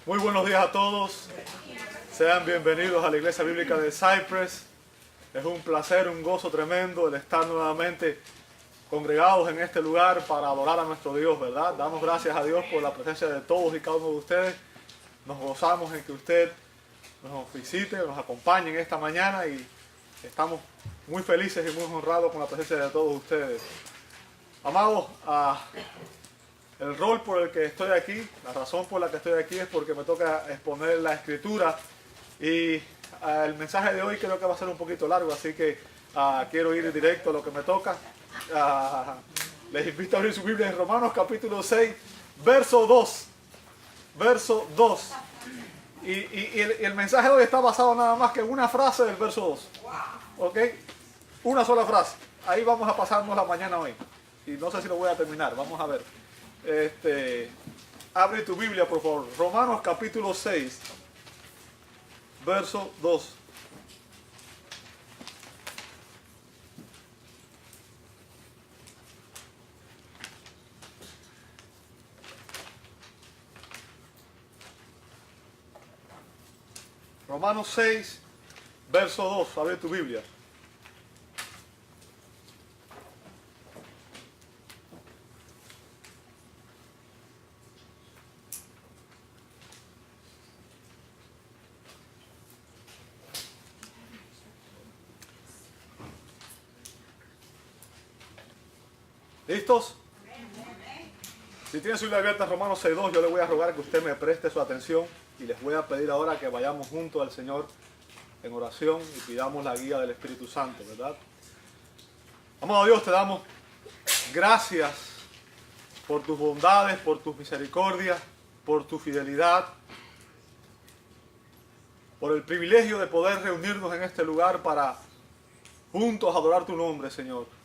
Muy buenos días a todos. Sean bienvenidos a la Iglesia Bíblica de Cypress. Es un placer, un gozo tremendo el estar nuevamente congregados en este lugar para adorar a nuestro Dios, ¿verdad? Damos gracias a Dios por la presencia de todos y cada uno de ustedes. Nos gozamos en que usted nos visite, nos acompañe en esta mañana y estamos muy felices y muy honrados con la presencia de todos ustedes. Amados, el rol por el que estoy aquí, la razón por la que estoy aquí es porque me toca exponer la Escritura y el mensaje de hoy creo que va a ser un poquito largo, así que quiero ir directo a lo que me toca. Les invito a abrir su Biblia en Romanos capítulo 6, verso 2. Verso 2. Y el mensaje de hoy está basado nada más que en una frase del verso 2. ¿Ok? Una sola frase. Ahí vamos a pasarnos la mañana hoy. Y no sé si lo voy a terminar, vamos a ver. Abre tu Biblia, por favor. Romanos capítulo 6, verso 2. Romanos 6, verso 2. Abre tu Biblia. ¿Listos? Si tiene su Biblia abierta en Romanos 6.2, yo le voy a rogar que usted me preste su atención y les voy a pedir ahora que vayamos juntos al Señor en oración y pidamos la guía del Espíritu Santo, ¿verdad? Amado Dios, te damos gracias por tus bondades, por tus misericordias, por tu fidelidad, por el privilegio de poder reunirnos en este lugar para juntos adorar tu nombre, Señor.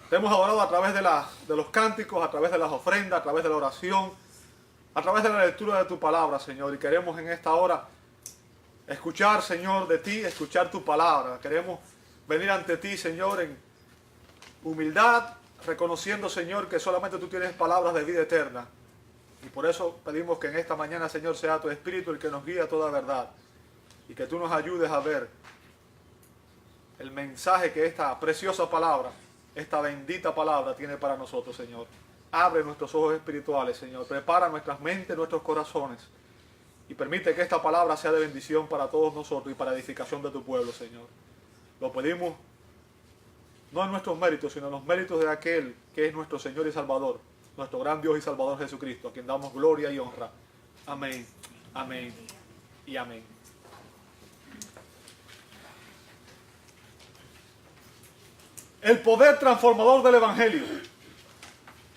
Te hemos adorado a través de los cánticos, a través de las ofrendas, a través de la oración, a través de la lectura de tu palabra, Señor. Y queremos en esta hora escuchar, Señor, de ti, escuchar tu palabra. Queremos venir ante ti, Señor, en humildad, reconociendo, Señor, que solamente tú tienes palabras de vida eterna. Y por eso pedimos que en esta mañana, Señor, sea tu Espíritu el que nos guíe a toda verdad. Y que tú nos ayudes a ver el mensaje que esta preciosa palabra, esta bendita palabra tiene para nosotros, Señor. Abre nuestros ojos espirituales, Señor. Prepara nuestras mentes, nuestros corazones. Y permite que esta palabra sea de bendición para todos nosotros y para edificación de tu pueblo, Señor. Lo pedimos no en nuestros méritos, sino en los méritos de aquel que es nuestro Señor y Salvador, nuestro gran Dios y Salvador Jesucristo, a quien damos gloria y honra. Amén, amén y amén. El poder transformador del Evangelio.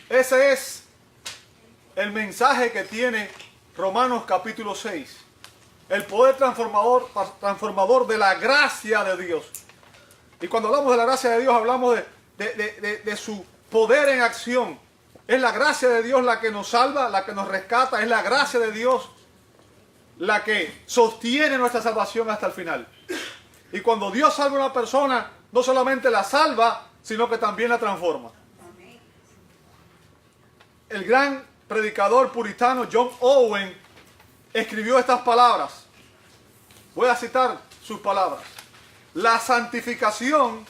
Ese es el mensaje que tiene Romanos capítulo 6. El poder transformador de la gracia de Dios. Y cuando hablamos de la gracia de Dios, hablamos de su poder en acción. Es la gracia de Dios la que nos salva, la que nos rescata. Es la gracia de Dios la que sostiene nuestra salvación hasta el final. Y cuando Dios salva a una persona, no solamente la salva, sino que también la transforma. El gran predicador puritano John Owen escribió estas palabras. Voy a citar sus palabras. La santificación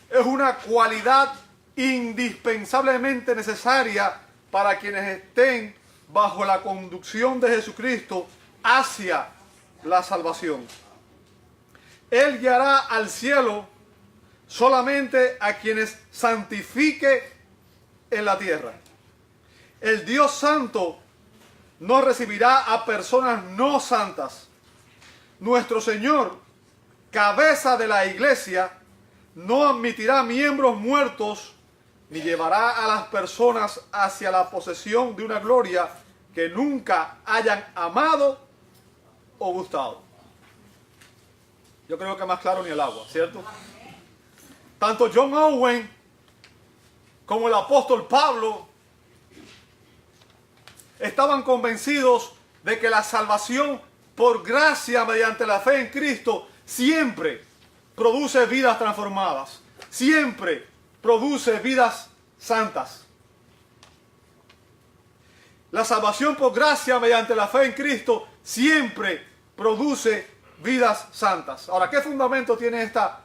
es una cualidad indispensablemente necesaria para quienes estén bajo la conducción de Jesucristo hacia la salvación. Él guiará al cielo solamente a quienes santifique en la tierra. El Dios Santo no recibirá a personas no santas. Nuestro Señor, cabeza de la iglesia, no admitirá miembros muertos ni llevará a las personas hacia la posesión de una gloria que nunca hayan amado o gustado. Yo creo que más claro ni el agua, ¿cierto? Tanto John Owen como el apóstol Pablo estaban convencidos de que la salvación por gracia mediante la fe en Cristo siempre produce vidas transformadas, siempre produce vidas santas. La salvación por gracia mediante la fe en Cristo siempre produce vidas santas. Ahora, ¿qué fundamento tiene esta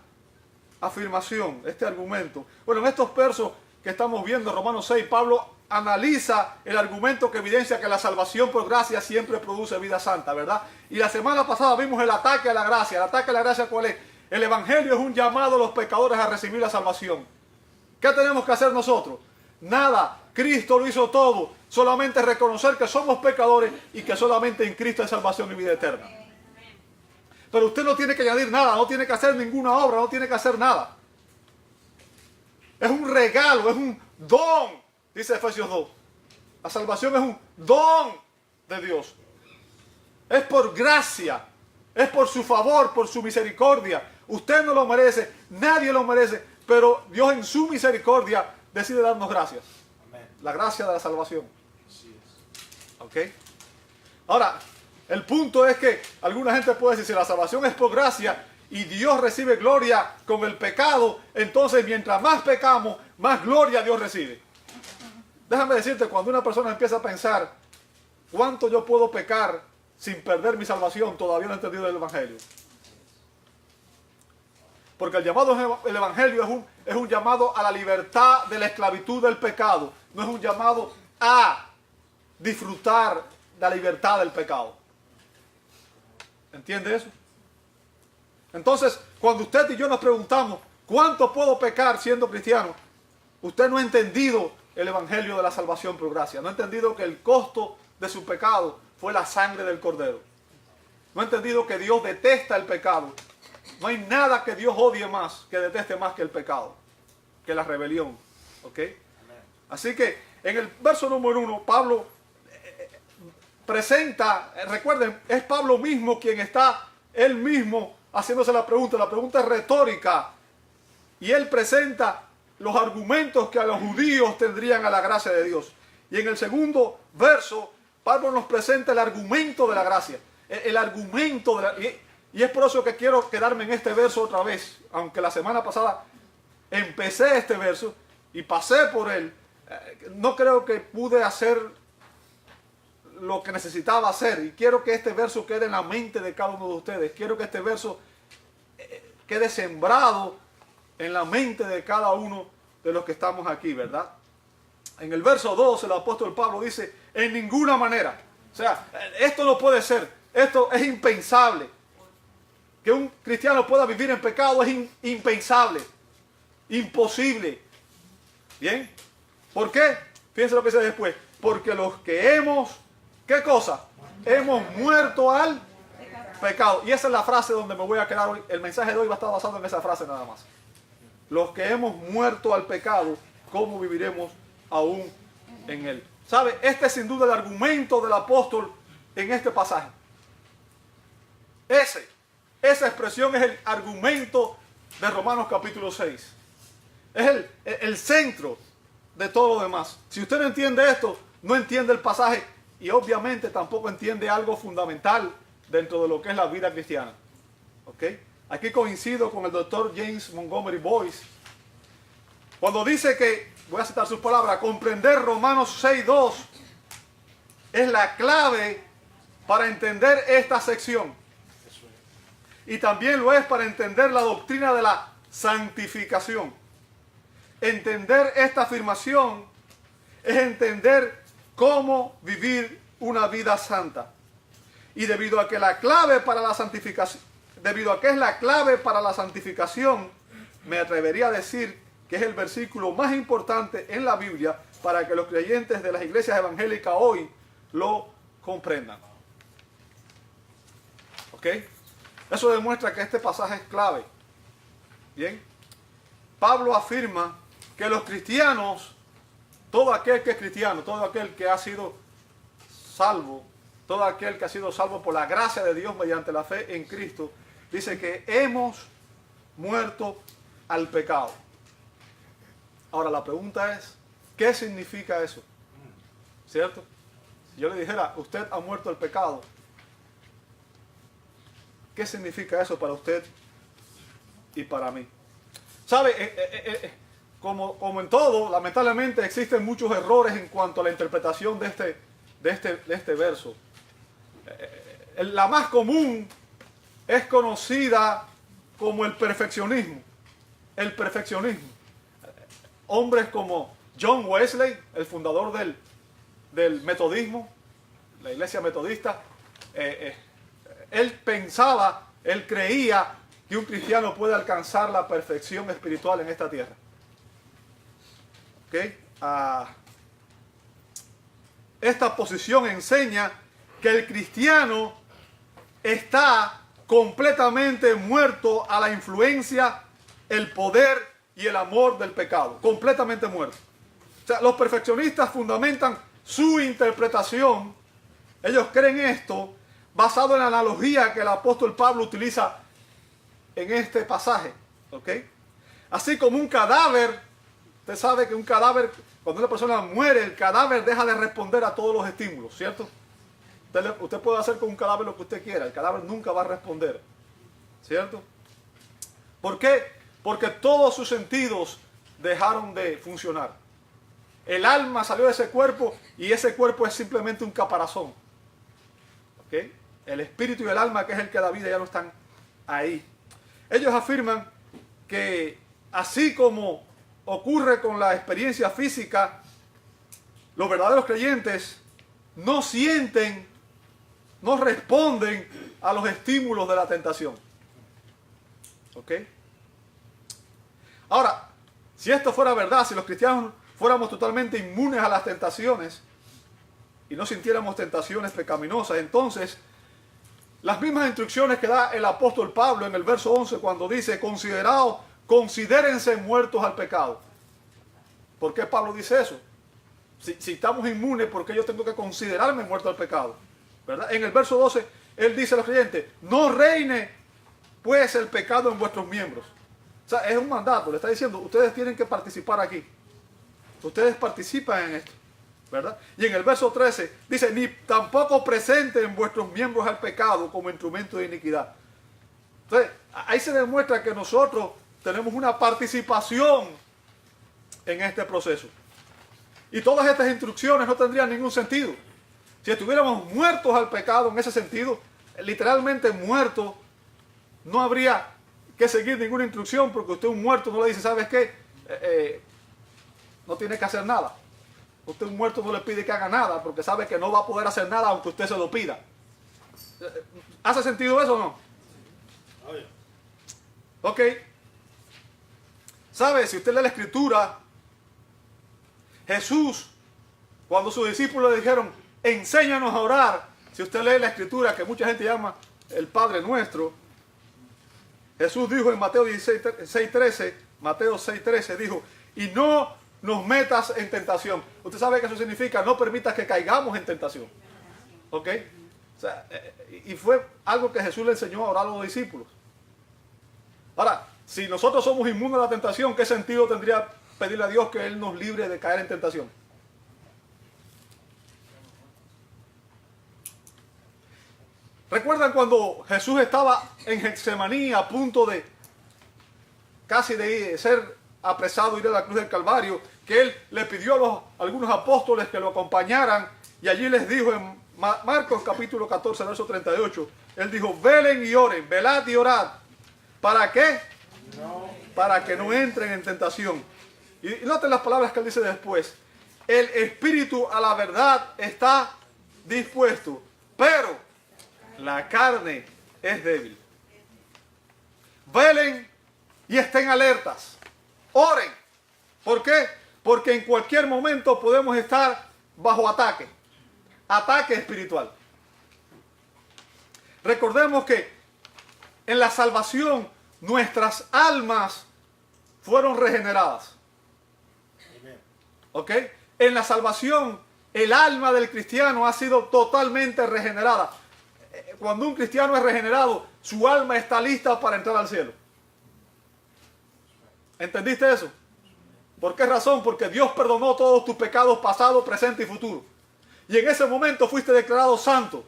afirmación, este argumento? Bueno, en estos versos que estamos viendo, Romanos 6, Pablo analiza el argumento que evidencia que la salvación por gracia siempre produce vida santa, ¿verdad? Y la semana pasada vimos el ataque a la gracia. ¿El ataque a la gracia cuál es? El Evangelio es un llamado a los pecadores a recibir la salvación. ¿Qué tenemos que hacer nosotros? Nada. Cristo lo hizo todo. Solamente reconocer que somos pecadores y que solamente en Cristo hay salvación y vida eterna. Pero usted no tiene que añadir nada, no tiene que hacer ninguna obra, no tiene que hacer nada. Es un regalo, es un don, dice Efesios 2. La salvación es un don de Dios. Es por gracia, es por su favor, por su misericordia. Usted no lo merece, nadie lo merece, pero Dios en su misericordia decide darnos gracias. Amén. La gracia de la salvación. Así es. ¿Ok? Ahora, el punto es que alguna gente puede decir, si la salvación es por gracia y Dios recibe gloria con el pecado, entonces mientras más pecamos, más gloria Dios recibe. Déjame decirte, cuando una persona empieza a pensar, ¿cuánto yo puedo pecar sin perder mi salvación? Todavía no he entendido el Evangelio. Porque el llamado el Evangelio es un llamado a la libertad de la esclavitud del pecado. No es un llamado a disfrutar la libertad del pecado. ¿Entiende eso? Entonces, cuando usted y yo nos preguntamos, ¿cuánto puedo pecar siendo cristiano? Usted no ha entendido el Evangelio de la salvación por gracia. No ha entendido que el costo de su pecado fue la sangre del Cordero. No ha entendido que Dios detesta el pecado. No hay nada que Dios odie más, que deteste más que el pecado, que la rebelión. ¿Ok? Así que en el verso número 1, Pablo presenta, recuerden, es Pablo mismo quien está, él mismo, haciéndose la pregunta es retórica, y él presenta los argumentos que a los judíos tendrían a la gracia de Dios. Y en el segundo verso, Pablo nos presenta el argumento de la gracia, el argumento de la... Y es por eso que quiero quedarme en este verso otra vez, aunque la semana pasada empecé este verso y pasé por él, no creo que pude hacer lo que necesitaba hacer, y quiero que este verso quede en la mente de cada uno de ustedes. Quiero que este verso quede sembrado en la mente de cada uno de los que estamos aquí, ¿verdad? En el verso 2 el apóstol Pablo dice, en ninguna manera, o sea, esto no puede ser, esto es impensable. Que un cristiano pueda vivir en pecado es impensable, imposible. ¿Bien? ¿Por qué? Fíjense lo que dice después. Porque los que hemos, ¿qué cosa? Hemos muerto al pecado. Y esa es la frase donde me voy a quedar hoy. El mensaje de hoy va a estar basado en esa frase nada más. Los que hemos muerto al pecado, ¿cómo viviremos aún en él? ¿Sabe? Este es sin duda el argumento del apóstol en este pasaje. Esa expresión es el argumento de Romanos capítulo 6. Es el centro de todo lo demás. Si usted no entiende esto, no entiende el pasaje y obviamente tampoco entiende algo fundamental dentro de lo que es la vida cristiana. ¿Ok? Aquí coincido con el doctor James Montgomery Boyce cuando dice que, voy a citar sus palabras, comprender Romanos 6:2 es la clave para entender esta sección. Y también lo es para entender la doctrina de la santificación. Entender esta afirmación es entender cómo vivir una vida santa. Y debido a que la clave para la santificación, debido a que es la clave para la santificación, me atrevería a decir que es el versículo más importante en la Biblia para que los creyentes de las iglesias evangélicas hoy lo comprendan. ¿Ok? Eso demuestra que este pasaje es clave. Bien. Pablo afirma que los cristianos, todo aquel que es cristiano, todo aquel que ha sido salvo, todo aquel que ha sido salvo por la gracia de Dios mediante la fe en Cristo, dice que hemos muerto al pecado. Ahora la pregunta es, ¿qué significa eso? ¿Cierto? Si yo le dijera, usted ha muerto al pecado, ¿qué significa eso para usted y para mí? ¿Sabe? Como en todo, lamentablemente existen muchos errores en cuanto a la interpretación de de este verso. La más común es conocida como el perfeccionismo. El perfeccionismo. Hombres como John Wesley, el fundador del metodismo, la iglesia metodista, él pensaba, él creía que un cristiano puede alcanzar la perfección espiritual en esta tierra. ¿Okay? Esta posición enseña que el cristiano está completamente muerto a la influencia, el poder y el amor del pecado. Completamente muerto. O sea, los perfeccionistas fundamentan su interpretación. Ellos creen esto basado en la analogía que el apóstol Pablo utiliza en este pasaje. ¿Ok? Así como un cadáver, usted sabe que un cadáver, cuando una persona muere, el cadáver deja de responder a todos los estímulos, ¿cierto? Usted puede hacer con un cadáver lo que usted quiera, el cadáver nunca va a responder, ¿cierto? ¿Por qué? Porque todos sus sentidos dejaron de funcionar. El alma salió de ese cuerpo y ese cuerpo es simplemente un caparazón. ¿Ok? El espíritu y el alma, que es el que da vida, ya no están ahí. Ellos afirman que así como ocurre con la experiencia física, los verdaderos creyentes no sienten, no responden a los estímulos de la tentación. ¿Ok? Ahora, si esto fuera verdad, si los cristianos fuéramos totalmente inmunes a las tentaciones y no sintiéramos tentaciones pecaminosas, entonces las mismas instrucciones que da el apóstol Pablo en el verso 11 cuando dice, considérense muertos al pecado. ¿Por qué Pablo dice eso? Si estamos inmunes, ¿por qué yo tengo que considerarme muerto al pecado? ¿Verdad? En el verso 12, él dice a los creyentes, no reine pues el pecado en vuestros miembros. O sea, es un mandato, le está diciendo, ustedes tienen que participar aquí. Ustedes participan en esto, ¿verdad? Y en el verso 13 dice, ni tampoco presenten vuestros miembros al pecado como instrumento de iniquidad. Entonces, ahí se demuestra que nosotros tenemos una participación en este proceso. Y todas estas instrucciones no tendrían ningún sentido. Si estuviéramos muertos al pecado en ese sentido, literalmente muertos, no habría que seguir ninguna instrucción, porque usted un muerto no le dice, ¿sabes qué? No tiene que hacer nada. Usted un muerto no le pide que haga nada, porque sabe que no va a poder hacer nada aunque usted se lo pida. ¿Hace sentido eso o no? Ok. ¿Sabe? Si usted lee la Escritura, Jesús, cuando sus discípulos le dijeron, enséñanos a orar, si usted lee la Escritura, que mucha gente llama el Padre Nuestro, Jesús dijo en Mateo 6:13, dijo, y no nos metas en tentación. Usted sabe que eso significa, no permitas que caigamos en tentación. ¿Ok? O sea, y fue algo que Jesús le enseñó a orar a los discípulos. Ahora, si nosotros somos inmunes a la tentación, ¿qué sentido tendría pedirle a Dios que Él nos libre de caer en tentación? ¿Recuerdan cuando Jesús estaba en Getsemaní a punto de casi de ser apresado y ir a la cruz del Calvario, que Él le pidió a algunos apóstoles que lo acompañaran y allí les dijo en Marcos capítulo 14, verso 38, Él dijo, velen y oren, velad y orad. ¿Para qué? Para que no entren en tentación. Y noten las palabras que Él dice después. El espíritu a la verdad está dispuesto, pero la carne es débil. Velen y estén alertas. Oren. ¿Por qué? Porque en cualquier momento podemos estar bajo ataque. Ataque espiritual. Recordemos que en la salvación nuestras almas fueron regeneradas. ¿Ok? En la salvación el alma del cristiano ha sido totalmente regenerada. Cuando un cristiano es regenerado, su alma está lista para entrar al cielo. ¿Entendiste eso? ¿Por qué razón? Porque Dios perdonó todos tus pecados pasados, presente y futuro. Y en ese momento fuiste declarado santo.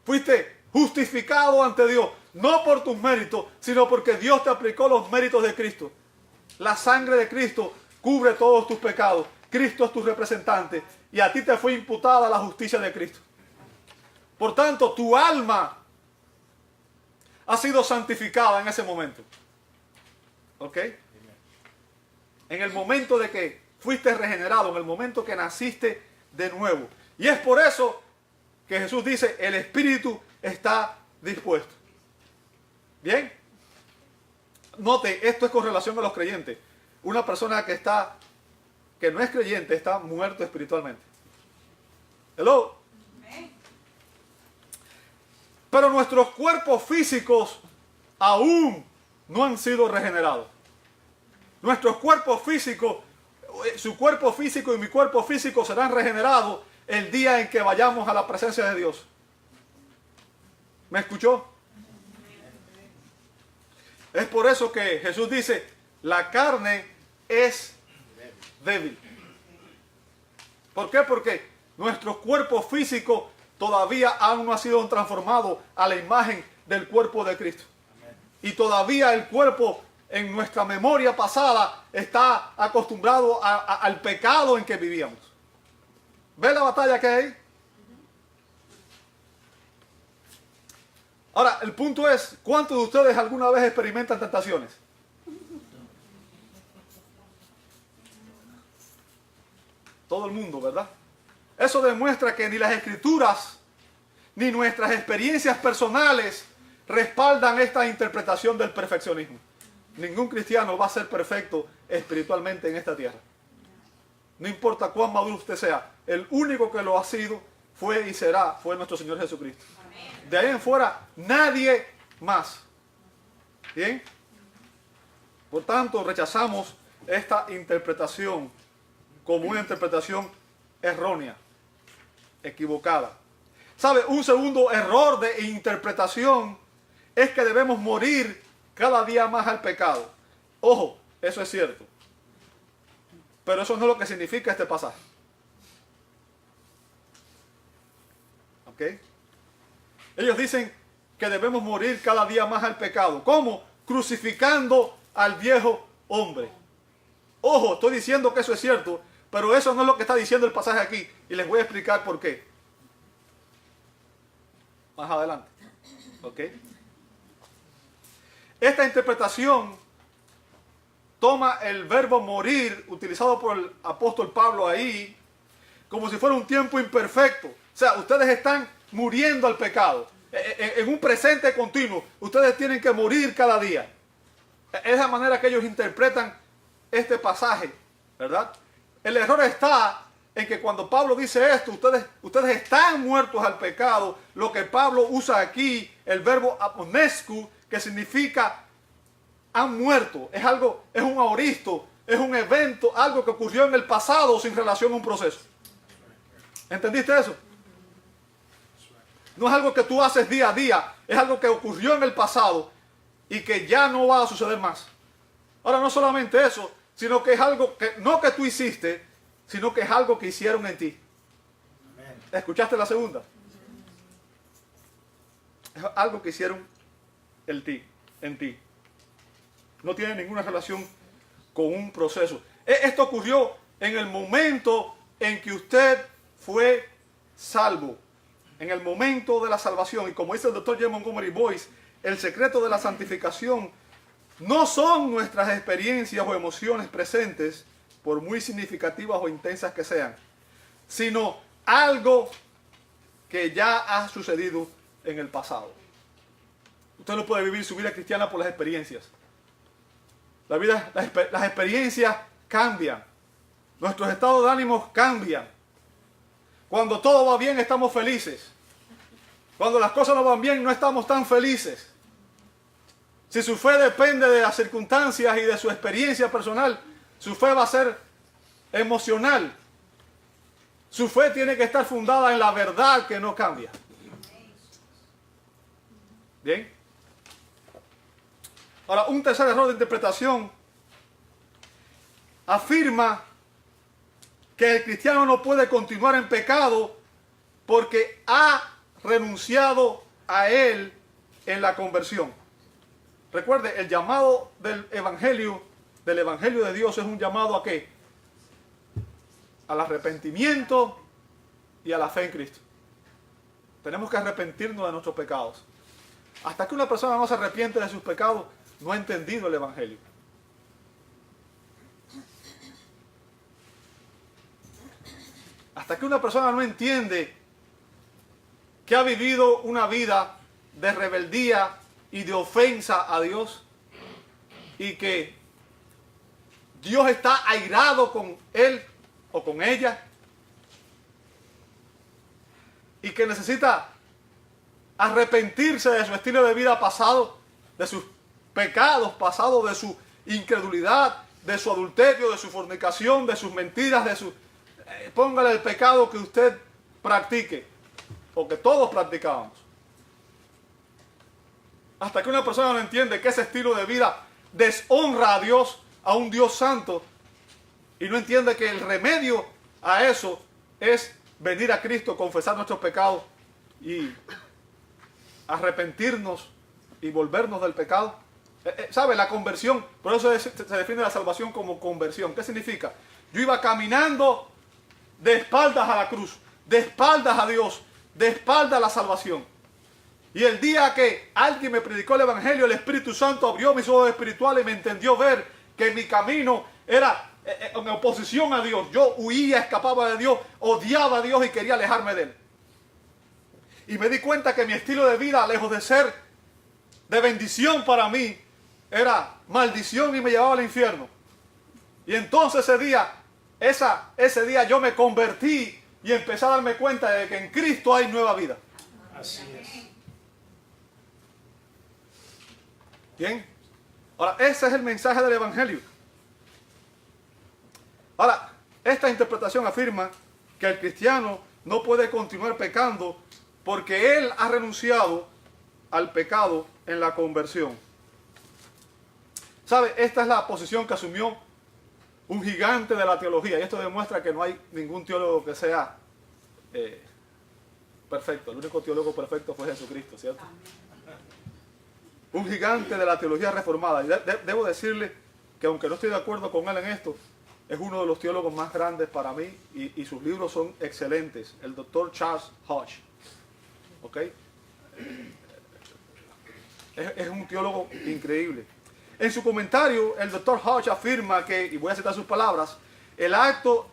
Fuiste justificado ante Dios. No por tus méritos, sino porque Dios te aplicó los méritos de Cristo. La sangre de Cristo cubre todos tus pecados. Cristo es tu representante. y a ti te fue imputada la justicia de Cristo. Por tanto, tu alma ha sido santificada en ese momento. ¿Ok? En el momento de que fuiste regenerado, en el momento que naciste de nuevo. Y es por eso que Jesús dice, el espíritu está dispuesto. ¿Bien? Note, esto es con relación a los creyentes. Una persona que no es creyente está muerto espiritualmente. Hello. Pero nuestros cuerpos físicos aún no han sido regenerados. Nuestros cuerpos físicos, su cuerpo físico y mi cuerpo físico serán regenerados el día en que vayamos a la presencia de Dios. ¿Me escuchó? Es por eso que Jesús dice, la carne es débil. ¿Por qué? Porque nuestro cuerpo físico todavía aún no ha sido transformado a la imagen del cuerpo de Cristo. Y todavía el cuerpo en nuestra memoria pasada está acostumbrado al pecado en que vivíamos. ¿Ve la batalla que hay? Ahora, el punto es, ¿cuántos de ustedes alguna vez experimentan tentaciones? Todo el mundo, ¿verdad? Eso demuestra que ni las Escrituras, ni nuestras experiencias personales respaldan esta interpretación del perfeccionismo. Ningún cristiano va a ser perfecto espiritualmente en esta tierra. No importa cuán maduro usted sea, el único que lo ha sido fue y será, fue nuestro Señor Jesucristo. De ahí en fuera, nadie más. ¿Bien? Por tanto, rechazamos esta interpretación como una interpretación errónea, equivocada. ¿Sabe? Un segundo error de interpretación es que debemos morir cada día más al pecado. Ojo, eso es cierto. Pero eso no es lo que significa este pasaje. ¿Ok? Ellos dicen que debemos morir cada día más al pecado. ¿Cómo? Crucificando al viejo hombre. Ojo, estoy diciendo que eso es cierto, pero eso no es lo que está diciendo el pasaje aquí. Y les voy a explicar por qué. Más adelante. ¿Ok? Esta interpretación toma el verbo morir, utilizado por el apóstol Pablo ahí, como si fuera un tiempo imperfecto. O sea, ustedes están muriendo al pecado. En un presente continuo, ustedes tienen que morir cada día. Es la manera que ellos interpretan este pasaje, ¿verdad? El error está en que cuando Pablo dice esto, ustedes están muertos al pecado. Lo que Pablo usa aquí, el verbo aponescu, que significa han muerto. Es algo, es un aoristo, es un evento, algo que ocurrió en el pasado sin relación a un proceso. ¿Entendiste eso? No es algo que tú haces día a día, es algo que ocurrió en el pasado y que ya no va a suceder más. Ahora, no solamente eso, sino que es algo que no que tú hiciste, sino que es algo que hicieron en ti. ¿Escuchaste la segunda? Es algo que hicieron en ti. No tiene ninguna relación con un proceso. Esto ocurrió en el momento en que usted fue salvo. En el momento de la salvación. Y como dice el Dr. J. Montgomery Boyce, el secreto de la santificación no son nuestras experiencias o emociones presentes, por muy significativas o intensas que sean, sino algo que ya ha sucedido en el pasado. Usted no puede vivir su vida cristiana por las experiencias. Las experiencias cambian. Nuestros estados de ánimo cambian. Cuando todo va bien, estamos felices. Cuando las cosas no van bien, no estamos tan felices. Si su fe depende de las circunstancias y de su experiencia personal, su fe va a ser emocional. Su fe tiene que estar fundada en la verdad que no cambia. ¿Bien? Ahora, un tercer error de interpretación afirma que el cristiano no puede continuar en pecado porque ha renunciado a él en la conversión. Recuerde, el llamado del evangelio de Dios es un llamado ¿a qué? Al arrepentimiento y a la fe en Cristo. Tenemos que arrepentirnos de nuestros pecados. Hasta que una persona no se arrepiente de sus pecados, no ha entendido el Evangelio. Hasta que una persona no entiende que ha vivido una vida de rebeldía y de ofensa a Dios, y que Dios está airado con él o con ella, y que necesita arrepentirse de su estilo de vida pasado, de sus pecados pasados, de su incredulidad, de su adulterio, de su fornicación, de sus mentiras, de su... póngale el pecado que usted practique, o que todos practicábamos. Hasta que una persona no entiende que ese estilo de vida deshonra a Dios, a un Dios santo, y no entiende que el remedio a eso es venir a Cristo, confesar nuestros pecados y arrepentirnos y volvernos del pecado. ¿Sabe? La conversión, por eso se define la salvación como conversión. ¿Qué significa? Yo iba caminando de espaldas a la cruz, de espaldas a Dios, de espaldas a la salvación. Y el día que alguien me predicó el Evangelio, el Espíritu Santo abrió mis ojos espirituales y me entendió ver que mi camino era en oposición a Dios. Yo huía, escapaba de Dios, odiaba a Dios y quería alejarme de Él. Y me di cuenta que mi estilo de vida, lejos de ser de bendición para mí, era maldición y me llevaba al infierno. Y entonces ese día yo me convertí y empecé a darme cuenta de que en Cristo hay nueva vida. Así es. Bien. Ahora, ese es el mensaje del Evangelio. Ahora, esta interpretación afirma que el cristiano no puede continuar pecando porque él ha renunciado al pecado en la conversión. ¿Sabe? Esta es la posición que asumió un gigante de la teología, y esto demuestra que no hay ningún teólogo que sea perfecto. El único teólogo perfecto fue Jesucristo, ¿cierto? Un gigante de la teología reformada. Y debo decirle que aunque no estoy de acuerdo con él en esto, es uno de los teólogos más grandes para mí, y sus libros son excelentes. El Dr. Charles Hodge. ¿Ok? Es un teólogo increíble. En su comentario, el Dr. Hodge afirma que, y voy a citar sus palabras, el acto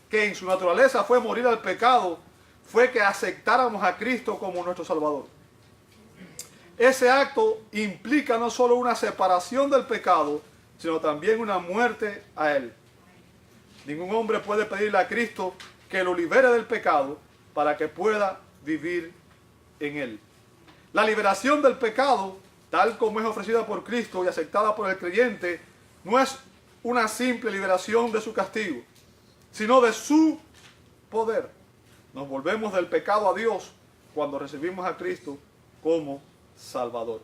que en su naturaleza fue morir al pecado fue que aceptáramos a Cristo como nuestro Salvador. Ese acto implica no solo una separación del pecado, sino también una muerte a él. Ningún hombre puede pedirle a Cristo que lo libere del pecado para que pueda vivir en él. La liberación del pecado, tal como es ofrecida por Cristo y aceptada por el creyente, no es una simple liberación de su castigo, sino de su poder. Nos volvemos del pecado a Dios cuando recibimos a Cristo como Salvador.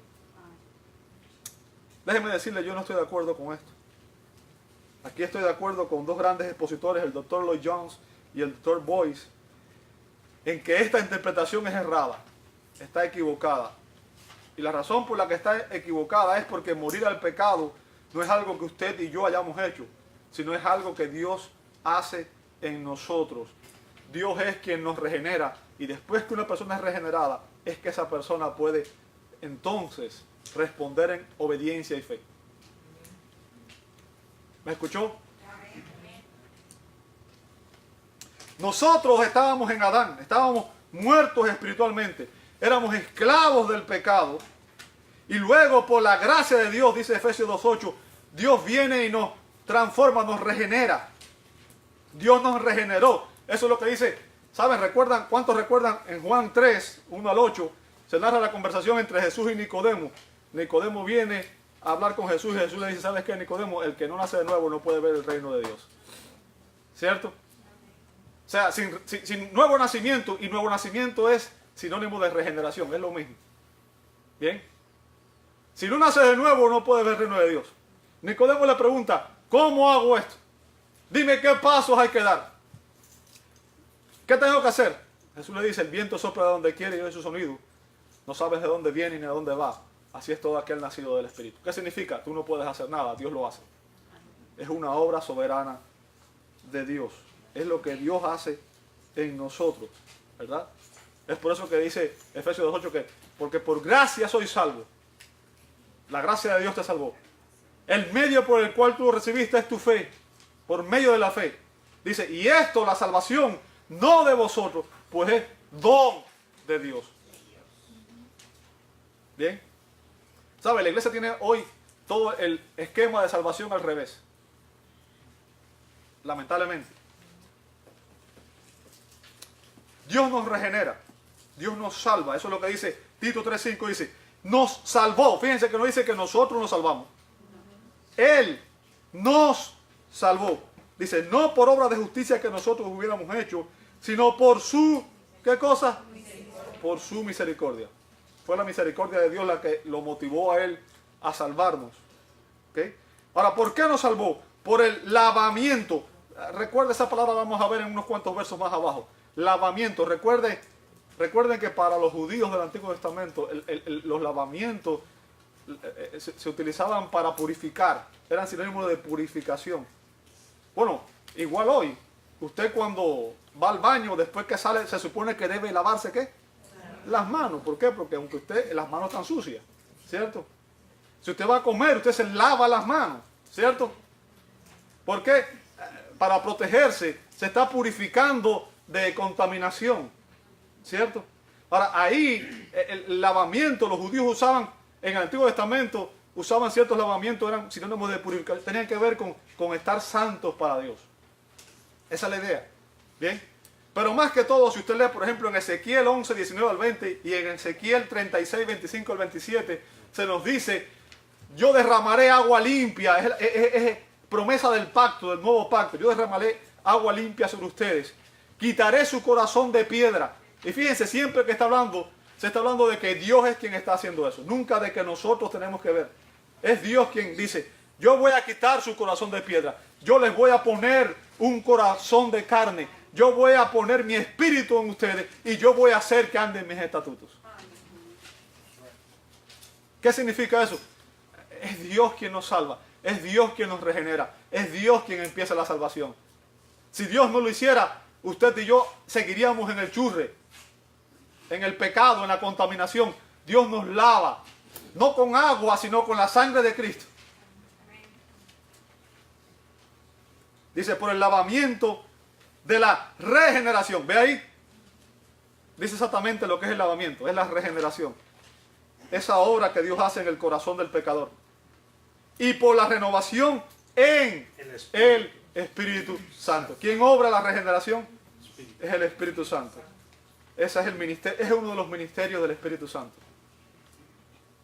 Déjeme decirle, yo no estoy de acuerdo con esto. Aquí estoy de acuerdo con dos grandes expositores, el Dr. Lloyd Jones y el Dr. Boyce, en que esta interpretación es errada, está equivocada. Y la razón por la que está equivocada es porque morir al pecado no es algo que usted y yo hayamos hecho, sino es algo que Dios hace en nosotros. Dios es quien nos regenera, y después que una persona es regenerada, es que esa persona puede entonces responder en obediencia y fe. ¿Me escuchó? Nosotros estábamos en Adán, estábamos muertos espiritualmente, éramos esclavos del pecado, y luego por la gracia de Dios, dice Efesios 2:8, Dios viene y nos transforma, nos regenera. Dios nos regeneró. Eso es lo que dice. ¿Saben? ¿Recuerdan? ¿Cuántos recuerdan? En Juan 3, 1 al 8, se narra la conversación entre Jesús y Nicodemo. Nicodemo viene a hablar con Jesús y Jesús le dice, ¿sabes qué, Nicodemo? El que no nace de nuevo no puede ver el reino de Dios. ¿Cierto? O sea, sin nuevo nacimiento, y nuevo nacimiento es sinónimo de regeneración, es lo mismo. ¿Bien? Si no nace de nuevo no puede ver el reino de Dios. Nicodemo le pregunta, ¿cómo hago esto? Dime qué pasos hay que dar. ¿Qué tengo que hacer? Jesús le dice, el viento sopla de donde quiere y oye su sonido. No sabes de dónde viene ni de dónde va. Así es todo aquel nacido del Espíritu. ¿Qué significa? Tú no puedes hacer nada, Dios lo hace. Es una obra soberana de Dios. Es lo que Dios hace en nosotros. ¿verdad? Es por eso que dice Efesios 2:8 que, porque por gracia soy salvo. La gracia de Dios te salvó. El medio por el cual tú lo recibiste es tu fe, por medio de la fe. Dice, y esto, la salvación, no de vosotros, pues es don de Dios. Bien. ¿Sabe? La iglesia tiene hoy todo el esquema de salvación al revés. Lamentablemente. Dios nos regenera. Dios nos salva. Eso es lo que dice Tito 3:5. Dice, nos salvó. Fíjense que no dice que nosotros nos salvamos. Él nos salvó. Dice, no por obra de justicia que nosotros hubiéramos hecho, sino por su, ¿qué cosa? Por su misericordia. Fue la misericordia de Dios la que lo motivó a él a salvarnos. ¿Okay? Ahora, ¿por qué nos salvó? Por el lavamiento. Recuerda esa palabra, vamos a ver en unos cuantos versos más abajo. Lavamiento. Recuerden que para los judíos del Antiguo Testamento los lavamientos se utilizaban para purificar. Eran sinónimos de purificación. Bueno, igual hoy, usted cuando va al baño, después que sale, se supone que debe lavarse, ¿qué? Las manos. ¿Por qué? Porque aunque las manos están sucias, ¿cierto? Si usted va a comer, usted se lava las manos, ¿cierto? ¿Por qué? Para protegerse, se está purificando de contaminación, ¿cierto? Ahora, ahí, el lavamiento, los judíos usaban, en el Antiguo Testamento, usaban ciertos lavamientos, eran sinónimos de purificación, tenían que ver con estar santos para Dios. Esa es la idea. Bien. Pero más que todo, si usted lee, por ejemplo, en Ezequiel 11, 19 al 20 y en Ezequiel 36, 25 al 27, se nos dice, yo derramaré agua limpia, es promesa del pacto, del nuevo pacto, yo derramaré agua limpia sobre ustedes, quitaré su corazón de piedra. Y fíjense, siempre que está hablando, se está hablando de que Dios es quien está haciendo eso, nunca de que nosotros tenemos que ver. Es Dios quien dice, yo voy a quitar su corazón de piedra, yo les voy a poner un corazón de carne, yo voy a poner mi espíritu en ustedes y yo voy a hacer que anden mis estatutos. ¿Qué significa eso? Es Dios quien nos salva, es Dios quien nos regenera, es Dios quien empieza la salvación. Si Dios no lo hiciera, usted y yo seguiríamos en el churre, en el pecado, en la contaminación. Dios nos lava, no con agua, sino con la sangre de Cristo. Dice, por el lavamiento de la regeneración. ¿Ve ahí? Dice exactamente lo que es el lavamiento, es la regeneración. Esa obra que Dios hace en el corazón del pecador. Y por la renovación en el Espíritu Santo. ¿Quién obra la regeneración? Es el Espíritu Santo. Ese es el ministerio, es uno de los ministerios del Espíritu Santo.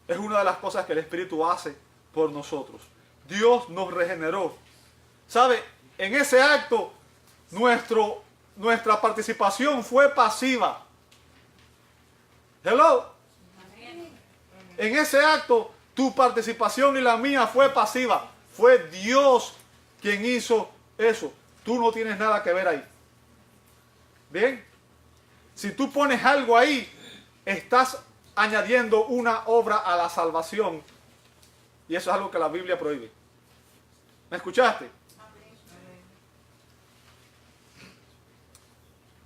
Es una de las cosas que el Espíritu hace por nosotros. Dios nos regeneró. ¿Sabe? En ese acto, nuestra participación fue pasiva. Hello. En ese acto, tu participación y la mía fue pasiva. Fue Dios quien hizo eso. Tú no tienes nada que ver ahí. Bien. Si tú pones algo ahí, estás añadiendo una obra a la salvación. Y eso es algo que la Biblia prohíbe. ¿Me escuchaste?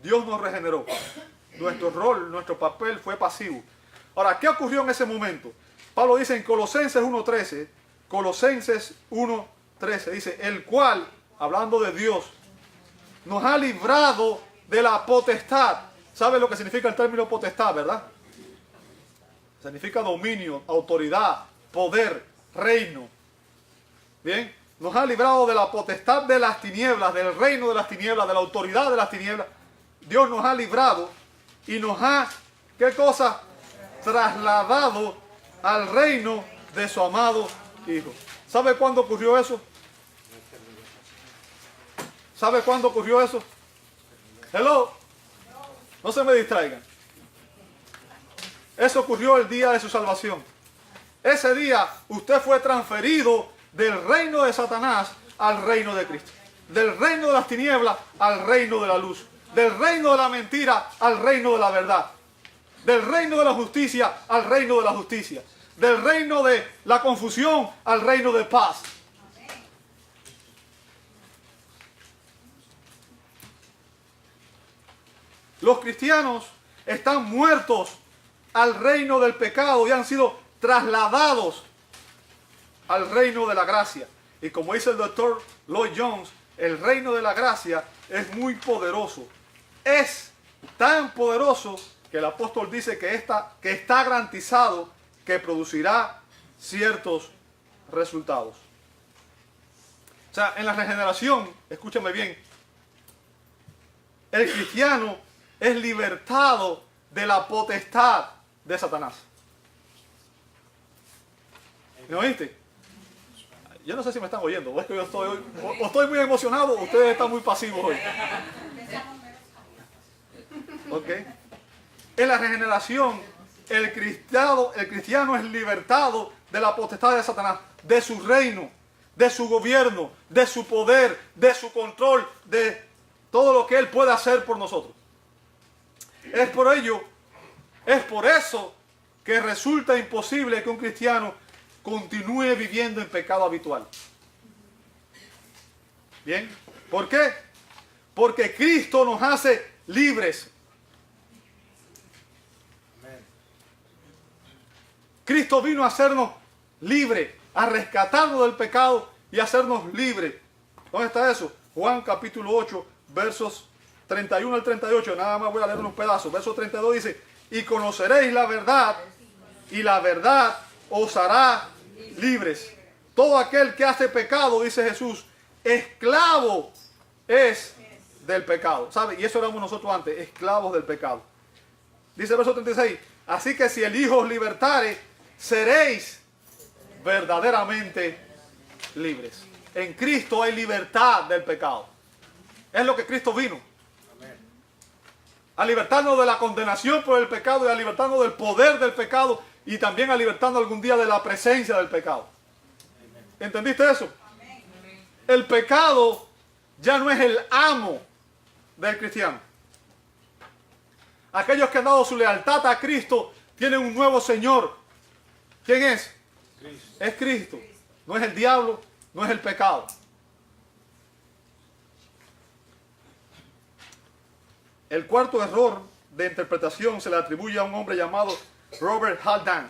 Dios nos regeneró. Nuestro rol, nuestro papel fue pasivo. Ahora, ¿qué ocurrió en ese momento? Pablo dice en Colosenses 1.13, Colosenses 1.13, dice, el cual, hablando de Dios, nos ha librado de la potestad. ¿Sabe lo que significa el término potestad, verdad? Significa dominio, autoridad, poder, reino. Bien, nos ha librado de la potestad de las tinieblas, del reino de las tinieblas, de la autoridad de las tinieblas. Dios nos ha librado y nos ha, ¿qué cosa? Trasladado al reino de su amado Hijo. ¿Sabe cuándo ocurrió eso? ¿Sabe cuándo ocurrió eso? Hello. No se me distraigan. Eso ocurrió el día de su salvación. Ese día usted fue transferido del reino de Satanás al reino de Cristo. Del reino de las tinieblas al reino de la luz. Del reino de la mentira al reino de la verdad. Del reino de la justicia al reino de la justicia. Del reino de la confusión al reino de paz. Los cristianos están muertos al reino del pecado y han sido trasladados al reino de la gracia. Y como dice el doctor Lloyd Jones, el reino de la gracia es muy poderoso. Es tan poderoso que el apóstol dice que está garantizado que producirá ciertos resultados. O sea, en la regeneración, escúchame bien, el cristiano es libertado de la potestad de Satanás. ¿Me oíste? Yo no sé si me están oyendo, o es que yo estoy hoy, o estoy muy emocionado, o ustedes están muy pasivos hoy. ¿Ok? En la regeneración, el cristiano es libertado de la potestad de Satanás, de su reino, de su gobierno, de su poder, de su control, de todo lo que él puede hacer por nosotros. Es por eso que resulta imposible que un cristiano continúe viviendo en pecado habitual. ¿Bien? ¿Por qué? Porque Cristo nos hace libres. Cristo vino a hacernos libres, a rescatarnos del pecado y a hacernos libres. ¿Dónde está eso? Juan capítulo 8, versos 31 al 38. Nada más voy a leer unos pedazos. Verso 32 dice: y conoceréis la verdad, y la verdad os hará libres. Todo aquel que hace pecado, dice Jesús, esclavo es del pecado. ¿Sabe? Y eso éramos nosotros antes, esclavos del pecado. Dice el verso 36, así que si el Hijo os libertare, seréis verdaderamente libres. En Cristo hay libertad del pecado. Es lo que Cristo vino. A libertarnos de la condenación por el pecado y a libertarnos del poder del pecado y también a libertarnos algún día de la presencia del pecado. ¿Entendiste eso? El pecado ya no es el amo del cristiano. Aquellos que han dado su lealtad a Cristo tienen un nuevo Señor. ¿Quién es? Cristo. Es Cristo. No es el diablo, no es el pecado. El cuarto error de interpretación se le atribuye a un hombre llamado Robert Haldane.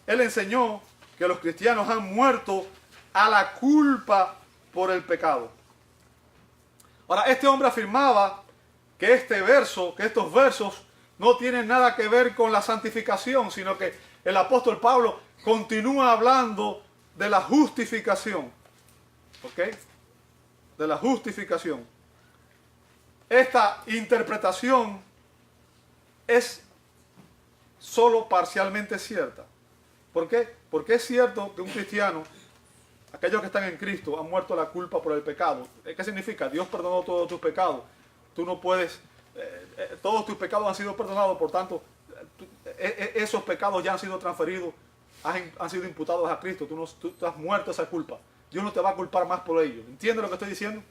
Él enseñó que los cristianos han muerto a la culpa por el pecado. Ahora, este hombre afirmaba que estos versos no tienen nada que ver con la santificación, sino que el apóstol Pablo continúa hablando de la justificación. ¿Ok? De la justificación. Esta interpretación es solo parcialmente cierta. ¿Por qué? Porque es cierto que un cristiano, aquellos que están en Cristo, han muerto la culpa por el pecado. ¿Qué significa? Dios perdonó todos tus pecados. Tú no puedes, todos tus pecados han sido perdonados, por tanto, esos pecados ya han sido transferidos, han sido imputados a Cristo. Tú has muerto esa culpa. Dios no te va a culpar más por ello. ¿Entiendes lo que estoy diciendo?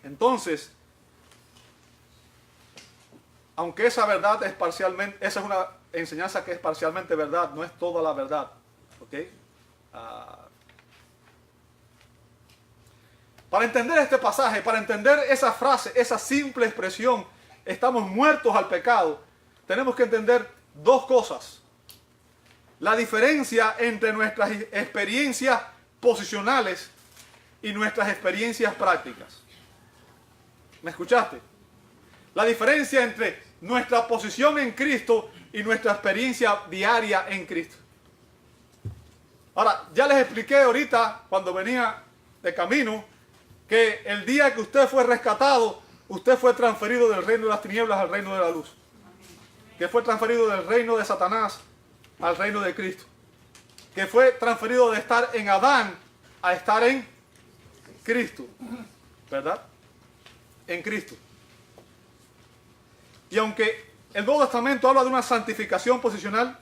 Entonces, aunque esa verdad es parcialmente, esa es una enseñanza que es parcialmente verdad, no es toda la verdad. ¿Ok? Para entender este pasaje, para entender esa frase, esa simple expresión, estamos muertos al pecado, tenemos que entender dos cosas. La diferencia entre nuestras experiencias posicionales y nuestras experiencias prácticas. ¿Me escuchaste? La diferencia entre nuestra posición en Cristo y nuestra experiencia diaria en Cristo. Ahora, ya les expliqué ahorita, cuando venía de camino, que el día que usted fue rescatado, usted fue transferido del reino de las tinieblas al reino de la luz. Que fue transferido del reino de Satanás al reino de Cristo. Que fue transferido de estar en Adán a estar en Cristo. ¿Verdad? En Cristo. Y aunque el Nuevo Testamento habla de una santificación posicional,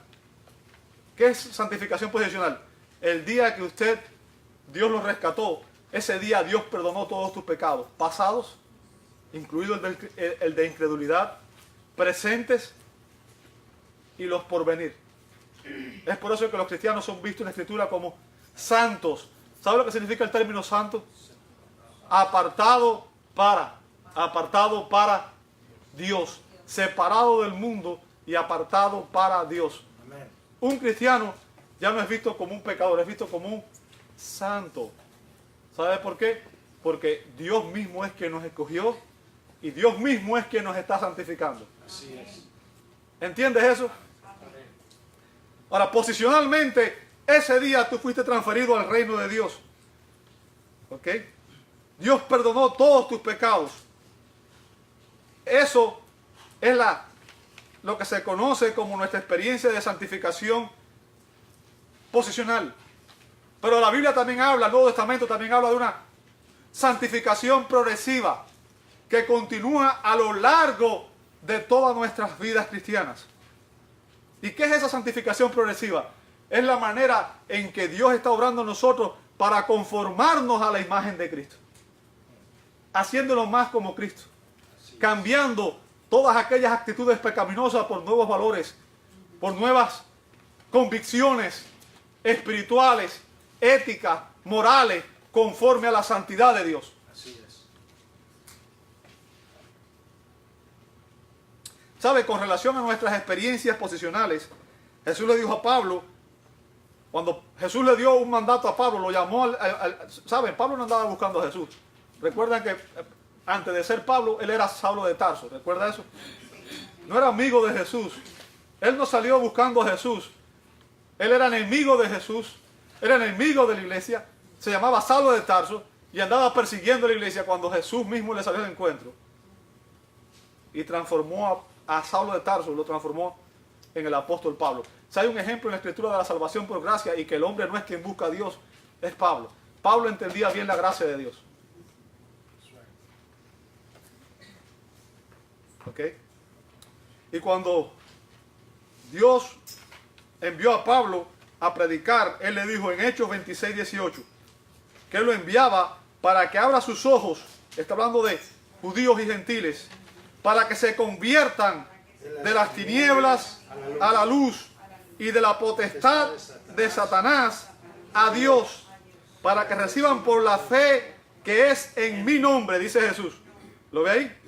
¿qué es santificación posicional? El día que Dios lo rescató, ese día Dios perdonó todos tus pecados, pasados, incluido el de incredulidad, presentes y los por venir. Es por eso que los cristianos son vistos en la Escritura como santos. ¿Sabe lo que significa el término santo? Apartado para Dios, separado del mundo y apartado para Dios. Amén. Un cristiano ya no es visto como un pecador, es visto como un santo. ¿Sabe por qué? Porque Dios mismo es quien nos escogió y Dios mismo es quien nos está santificando. Así es. ¿Entiendes eso? Ahora, posicionalmente, ese día tú fuiste transferido al reino de Dios. ¿Ok? Dios perdonó todos tus pecados. Eso es lo que se conoce como nuestra experiencia de santificación posicional. Pero la Biblia también habla, el Nuevo Testamento también habla de una santificación progresiva que continúa a lo largo de todas nuestras vidas cristianas. ¿Y qué es esa santificación progresiva? Es la manera en que Dios está obrando en nosotros para conformarnos a la imagen de Cristo. Haciéndolo más como Cristo. Cambiando todas aquellas actitudes pecaminosas por nuevos valores, por nuevas convicciones espirituales, éticas, morales, conforme a la santidad de Dios. Así es. ¿Sabe? Con relación a nuestras experiencias posicionales, Jesús le dijo a Pablo, cuando Jesús le dio un mandato a Pablo, lo llamó ¿saben? Pablo no andaba buscando a Jesús. Recuerdan que antes de ser Pablo, él era Saulo de Tarso. ¿Recuerda eso? No era amigo de Jesús. Él no salió buscando a Jesús. Él era enemigo de Jesús. Era enemigo de la iglesia. Se llamaba Saulo de Tarso y andaba persiguiendo a la iglesia cuando Jesús mismo le salió al encuentro. Y transformó a Saulo de Tarso, lo transformó en el apóstol Pablo. Si hay un ejemplo en la escritura de la salvación por gracia y que el hombre no es quien busca a Dios, es Pablo. Pablo entendía bien la gracia de Dios. ¿Ok? Y cuando Dios envió a Pablo a predicar, él le dijo en Hechos 26, 18, que él lo enviaba para que abra sus ojos, está hablando de judíos y gentiles, para que se conviertan de las tinieblas a la luz y de la potestad de Satanás a Dios, para que reciban por la fe que es en mi nombre, dice Jesús. ¿Lo ve ahí?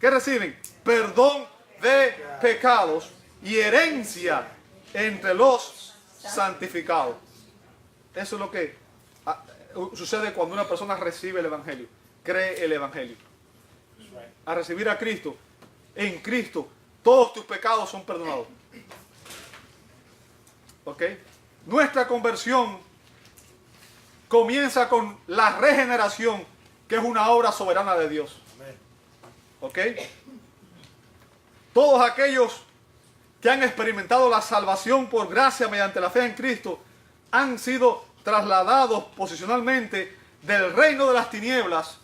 ¿Qué reciben? Perdón de pecados y herencia entre los santificados. Eso es lo que sucede cuando una persona recibe el Evangelio, cree el Evangelio. A recibir a Cristo, en Cristo, todos tus pecados son perdonados. ¿Ok? Nuestra conversión comienza con la regeneración, que es una obra soberana de Dios. ¿Ok? Todos aquellos que han experimentado la salvación por gracia mediante la fe en Cristo han sido trasladados posicionalmente del reino de las tinieblas,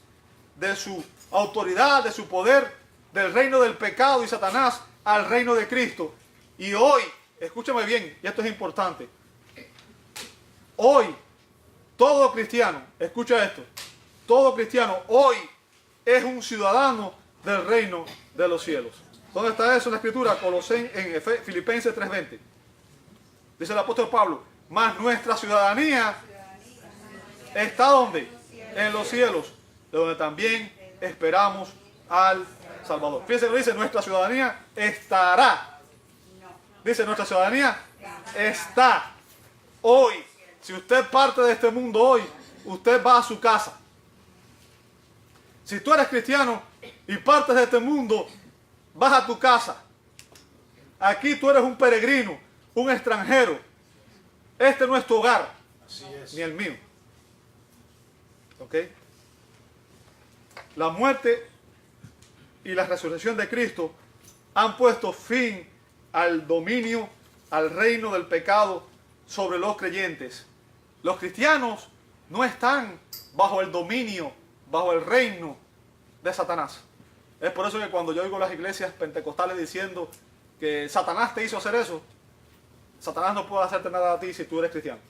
de su autoridad, de su poder, del reino del pecado y Satanás al reino de Cristo. Y hoy, escúchame bien, y esto es importante, hoy todo cristiano, escucha esto, todo cristiano hoy es un ciudadano del reino de los cielos. ¿Dónde está eso en la escritura? En Filipenses 3:20. Dice el apóstol Pablo, mas nuestra ciudadanía está ¿dónde? En los cielos, de donde también esperamos al Salvador. Fíjense lo que dice, nuestra ciudadanía estará. Dice, nuestra ciudadanía está. Hoy, si usted parte de este mundo hoy, usted va a su casa. Si tú eres cristiano y partes de este mundo, vas a tu casa. Aquí tú eres un peregrino, un extranjero. Este no es tu hogar, Así es. ni el mío. ¿Ok? La muerte y la resurrección de Cristo han puesto fin al dominio, al reino del pecado sobre los creyentes. Los cristianos no están bajo el dominio, bajo el reino de Satanás. Es por eso que cuando yo oigo las iglesias pentecostales diciendo que Satanás te hizo hacer eso, Satanás no puede hacerte nada a ti si tú eres cristiano.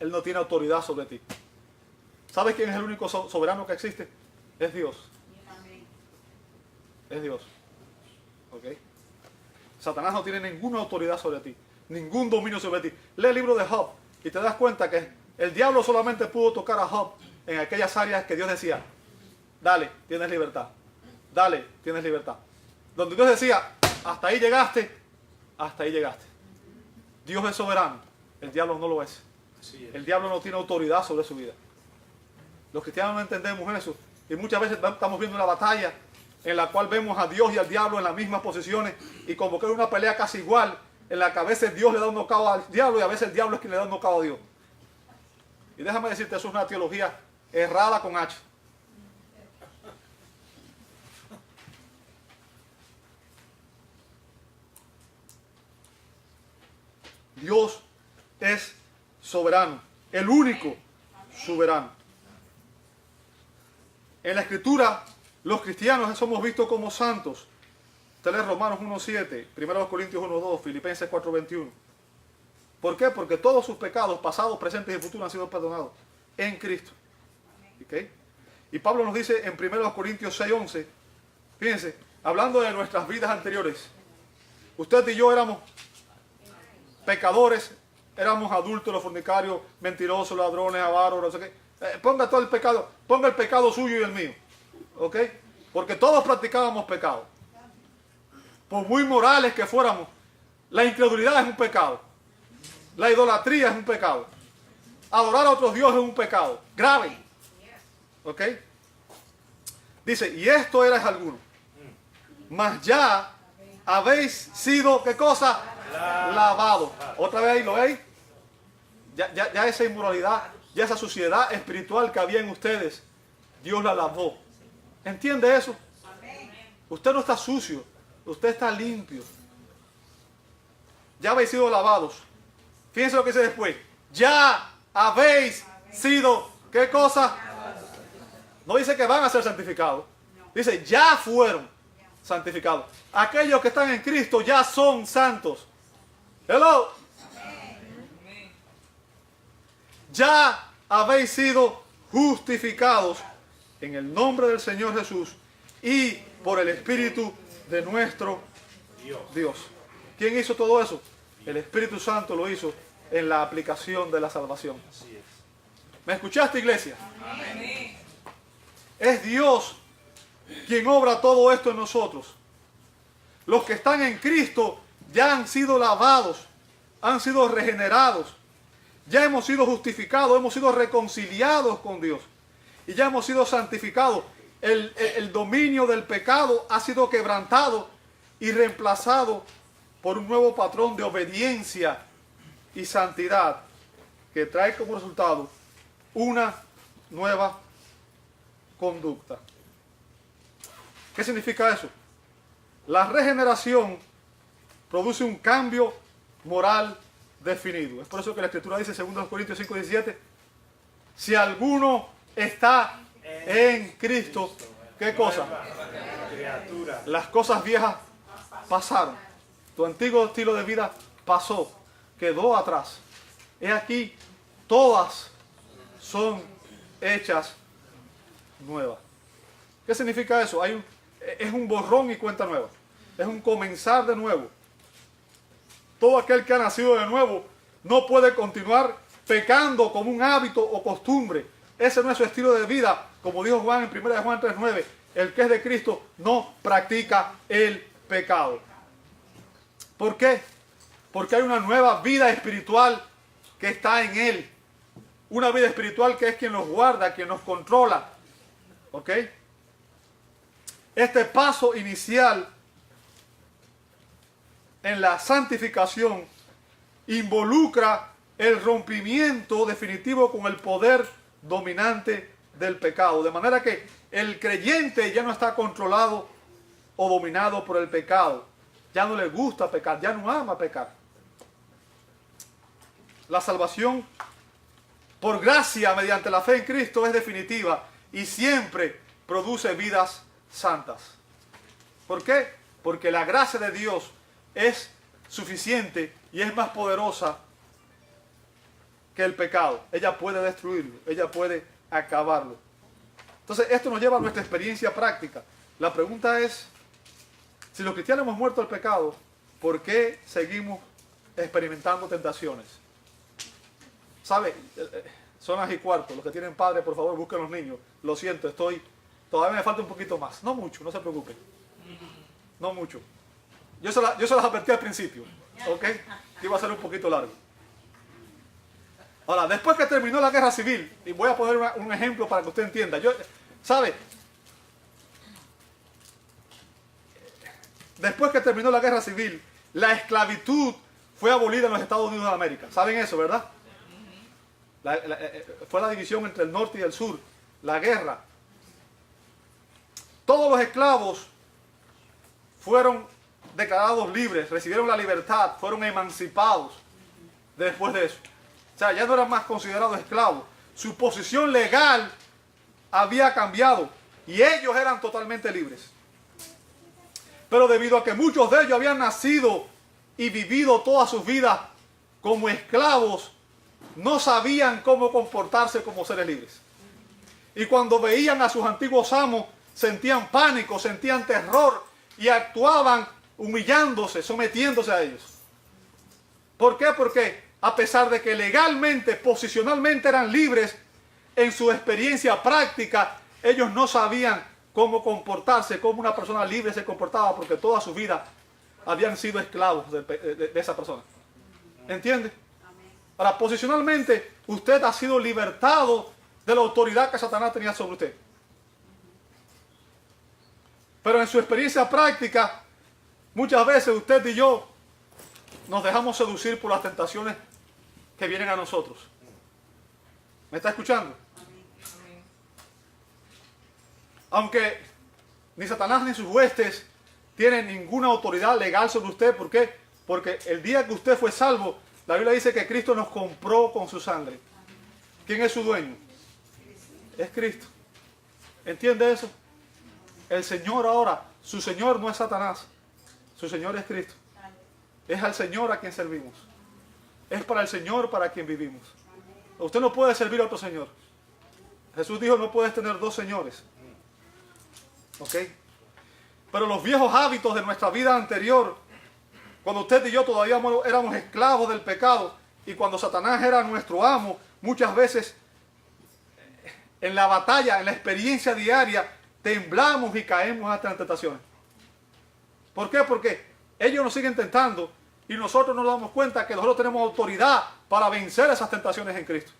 Él no tiene autoridad sobre ti. ¿Sabes quién es el único soberano que existe? Es Dios. Es Dios. ¿Ok? Satanás no tiene ninguna autoridad sobre ti, ningún dominio sobre ti. Lee el libro de Job y te das cuenta que el diablo solamente pudo tocar a Job en aquellas áreas que Dios decía, dale, tienes libertad. dale, tienes libertad. Donde Dios decía, hasta ahí llegaste, hasta ahí llegaste. Dios es soberano, el diablo no lo es. El diablo no tiene autoridad sobre su vida. Los cristianos no entendemos eso. Y muchas veces estamos viendo una batalla en la cual vemos a Dios y al diablo en las mismas posiciones y como que es una pelea casi igual, en la que a veces Dios le da un knockout al diablo y a veces el diablo es quien le da un knockout a Dios. Y déjame decirte, eso es una teología errada con H. Dios es soberano, el único soberano. En la Escritura, los cristianos somos vistos como santos. Usted lee Romanos 1.7, 1 Corintios 1.2, Filipenses 4.21. ¿Por qué? Porque todos sus pecados, pasados, presentes y futuros, han sido perdonados en Cristo. ¿Okay? Y Pablo nos dice en 1 Corintios 6.11, fíjense, hablando de nuestras vidas anteriores, usted y yo éramos pecadores, éramos adúlteros, fornicarios, mentirosos, ladrones, avaros, no sé qué. Ponga todo el pecado, ponga el pecado suyo y el mío. ¿Ok? Porque todos practicábamos pecado. Por muy morales que fuéramos, la incredulidad es un pecado. La idolatría es un pecado. Adorar a otros dioses es un pecado. Grave. ¿Ok? Dice, y esto erais alguno. Mas ya habéis sido, ¿qué cosa? Lavado. Otra vez ahí, ¿lo veis? Ya esa inmoralidad, ya esa suciedad espiritual que había en ustedes, Dios la lavó. ¿Entiende eso? Usted no está sucio, usted está limpio. Ya habéis sido lavados. Fíjense lo que dice después. Ya habéis sido, ¿qué cosa? No dice que van a ser santificados. Dice, ya fueron santificados. Aquellos que están en Cristo ya son santos. Hello. Ya habéis sido justificados en el nombre del Señor Jesús y por el Espíritu de nuestro Dios. ¿Quién hizo todo eso? El Espíritu Santo lo hizo en la aplicación de la salvación. ¿Me escuchaste, iglesia? Amén. Es Dios quien obra todo esto en nosotros. Los que están en Cristo ya han sido lavados, han sido regenerados. Ya hemos sido justificados, hemos sido reconciliados con Dios. Y ya hemos sido santificados. El dominio del pecado ha sido quebrantado y reemplazado por un nuevo patrón de obediencia y santidad que trae como resultado una nueva conducta. ¿Qué significa eso? La regeneración produce un cambio moral definido. Es por eso que la Escritura dice, 2 Corintios 5:17, si alguno está en Cristo, ¿qué cosa? Las cosas viejas pasaron. Tu antiguo estilo de vida pasó, quedó atrás. He aquí, todas son hechas nuevas. ¿Qué significa eso? Es un borrón y cuenta nueva. Es un comenzar de nuevo. Todo aquel que ha nacido de nuevo no puede continuar pecando como un hábito o costumbre. Ese no es su estilo de vida. Como dijo Juan en 1 Juan 3:9, el que es de Cristo no practica el pecado. ¿Por qué? Porque hay una nueva vida espiritual que está en él. Una vida espiritual que es quien nos guarda, quien nos controla. ¿Ok? Este paso inicial en la santificación involucra el rompimiento definitivo con el poder dominante del pecado. De manera que el creyente ya no está controlado o dominado por el pecado. Ya no le gusta pecar, ya no ama pecar. La salvación por gracia mediante la fe en Cristo es definitiva y siempre produce vidas santas. ¿Por qué? Porque la gracia de Dios es suficiente y es más poderosa que el pecado. Ella puede destruirlo, ella puede acabarlo. Entonces esto nos lleva a nuestra experiencia práctica. La pregunta es, si los cristianos hemos muerto al pecado, ¿por qué seguimos experimentando tentaciones? ¿Sabe? Son las y cuarto. Los que tienen padres, por favor, busquen a los niños. Lo siento, estoy Todavía me falta un poquito más. No mucho, no se preocupen. No mucho. Yo se las advertí al principio. ¿Ok? Que iba a ser un poquito largo. Ahora, después que terminó la guerra civil, y voy a poner un ejemplo para que usted entienda. ¿Sabe? Después que terminó la guerra civil, la esclavitud fue abolida en los Estados Unidos de América. ¿Saben eso, verdad? Fue la división entre el norte y el sur. La guerra. Todos los esclavos fueron declarados libres, recibieron la libertad, fueron emancipados después de eso. O sea, ya no eran más considerados esclavos. Su posición legal había cambiado y ellos eran totalmente libres. Pero debido a que muchos de ellos habían nacido y vivido toda su vida como esclavos, no sabían cómo comportarse como seres libres. Y cuando veían a sus antiguos amos, sentían pánico, sentían terror y actuaban humillándose, sometiéndose a ellos. ¿Por qué? Porque a pesar de que legalmente, posicionalmente eran libres, en su experiencia práctica, ellos no sabían cómo comportarse, cómo una persona libre se comportaba, porque toda su vida habían sido esclavos de esa persona. ¿Entiende? Ahora, posicionalmente, usted ha sido libertado de la autoridad que Satanás tenía sobre usted. Pero en su experiencia práctica, muchas veces usted y yo nos dejamos seducir por las tentaciones que vienen a nosotros. ¿Me está escuchando? Aunque ni Satanás ni sus huestes tienen ninguna autoridad legal sobre usted. ¿Por qué? Porque el día que usted fue salvo, la Biblia dice que Cristo nos compró con su sangre. ¿Quién es su dueño? Es Cristo. ¿Entiende eso? El Señor ahora, su Señor no es Satanás. Su Señor es Cristo. Es al Señor a quien servimos. Es para el Señor para quien vivimos. Usted no puede servir a otro Señor. Jesús dijo, no puedes tener dos señores. ¿Ok? Pero los viejos hábitos de nuestra vida anterior, cuando usted y yo todavía éramos esclavos del pecado, y cuando Satanás era nuestro amo, muchas veces en la batalla, en la experiencia diaria, temblamos y caemos hasta en tentaciones. ¿Por qué? Porque ellos nos siguen tentando y nosotros nos damos cuenta que nosotros tenemos autoridad para vencer esas tentaciones en Cristo.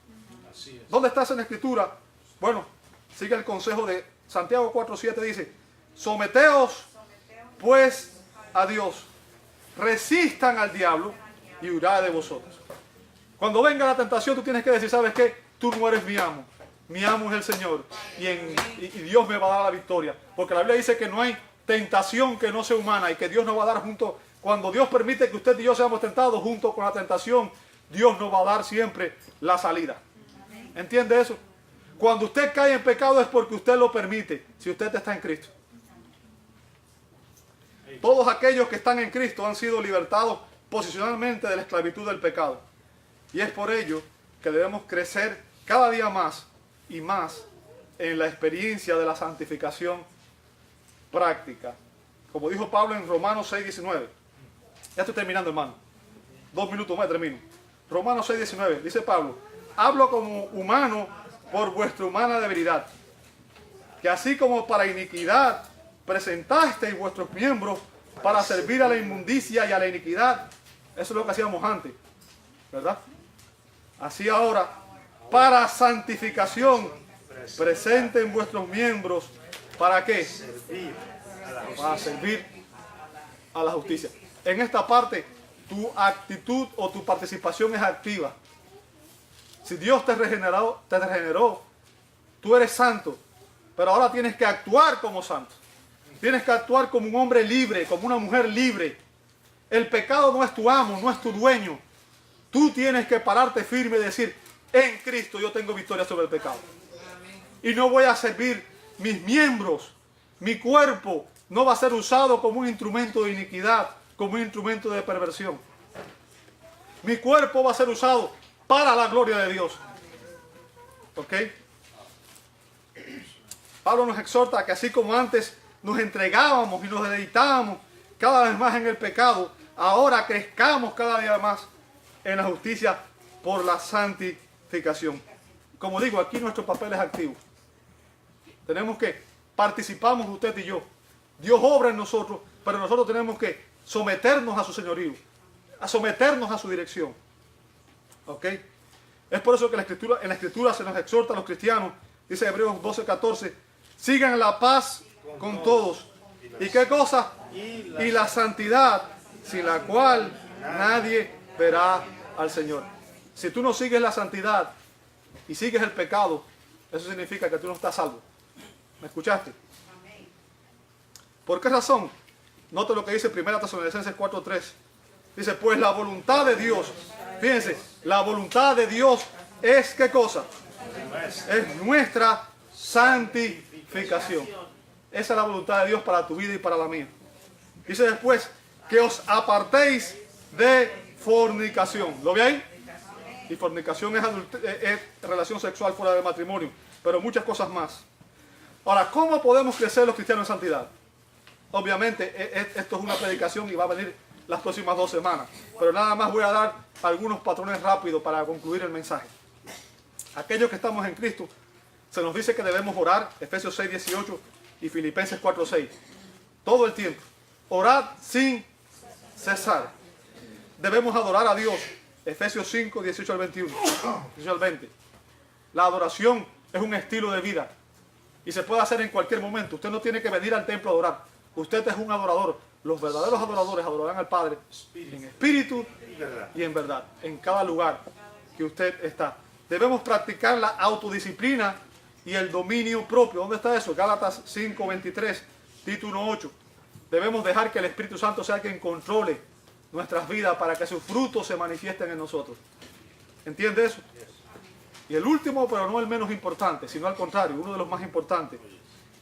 Así es. ¿Dónde está eso en la Escritura? Bueno, sigue el consejo de Santiago 4:7, dice, someteos pues a Dios, resistan al diablo y huirá de vosotros. Cuando venga la tentación, tú tienes que decir, ¿sabes qué? Tú no eres mi amo es el Señor, y Dios me va a dar la victoria, porque la Biblia dice que no hay tentación que no sea humana, y que Dios nos va a dar cuando Dios permite que usted y yo seamos tentados junto con la tentación, Dios nos va a dar siempre la salida. ¿Entiende eso? Cuando usted cae en pecado es porque usted lo permite, si usted está en Cristo. Todos aquellos que están en Cristo han sido libertados posicionalmente de la esclavitud del pecado. Y es por ello que debemos crecer cada día más y más en la experiencia de la santificación práctica. Como dijo Pablo en Romanos 6:19. Ya estoy terminando, hermano. 2 minutos más, termino. Romanos 6:19. Dice Pablo, hablo como humano por vuestra humana debilidad, que así como para iniquidad presentasteis vuestros miembros para servir a la inmundicia y a la iniquidad. Eso es lo que hacíamos antes, ¿verdad? Así ahora, para santificación, presenten vuestros miembros, ¿para qué? Para servir a la justicia. En esta parte, tu actitud o tu participación es activa. Si Dios te regeneró, tú eres santo, pero ahora tienes que actuar como santo. Tienes que actuar como un hombre libre, como una mujer libre. El pecado no es tu amo, no es tu dueño. Tú tienes que pararte firme y decir, en Cristo yo tengo victoria sobre el pecado. Y no voy a servir mis miembros, mi cuerpo no va a ser usado como un instrumento de iniquidad, como un instrumento de perversión. Mi cuerpo va a ser usado para la gloria de Dios. ¿Ok? Pablo nos exhorta a que así como antes nos entregábamos y nos dedicábamos cada vez más en el pecado, ahora crezcamos cada día más en la justicia por la santificación. Como digo, aquí nuestro papel es activo. Tenemos que participamos de usted y yo. Dios obra en nosotros, pero nosotros tenemos que someternos a su señorío, a someternos a su dirección. ¿Ok? Es por eso que en la Escritura se nos exhorta a los cristianos, dice Hebreos 12:14, sigan la paz con todos. ¿Y qué cosa? Y la santidad, sin la cual nadie verá al Señor. Si tú no sigues la santidad y sigues el pecado, eso significa que tú no estás salvo. ¿Me escuchaste? ¿Por qué razón? Note lo que dice 1 Tesalonicenses 4:3. Dice, pues la voluntad de Dios, fíjense, la voluntad de Dios es ¿qué cosa? Es nuestra santificación. Esa es la voluntad de Dios para tu vida y para la mía. Dice después, que os apartéis de fornicación. ¿Lo ve ahí? Y fornicación es relación sexual fuera del matrimonio, pero muchas cosas más. Ahora, ¿cómo podemos crecer los cristianos en santidad? Obviamente, esto es una predicación y va a venir las próximas 2 semanas. Pero nada más voy a dar algunos patrones rápidos para concluir el mensaje. Aquellos que estamos en Cristo, se nos dice que debemos orar, Efesios 6:18 y Filipenses 4:6. Todo el tiempo. Orad sin cesar. Debemos adorar a Dios, Efesios 5:18 al 21, 18 al 20. La adoración es un estilo de vida y se puede hacer en cualquier momento. Usted no tiene que venir al templo a adorar. Usted es un adorador. Los verdaderos adoradores adorarán al Padre en espíritu y en verdad, en cada lugar que usted está. Debemos practicar la autodisciplina y el dominio propio. ¿Dónde está eso? Gálatas 5:23, Tito 1:8. Debemos dejar que el Espíritu Santo sea quien controle nuestras vidas para que sus frutos se manifiesten en nosotros. ¿Entiende eso? Y el último, pero no el menos importante, sino al contrario, uno de los más importantes.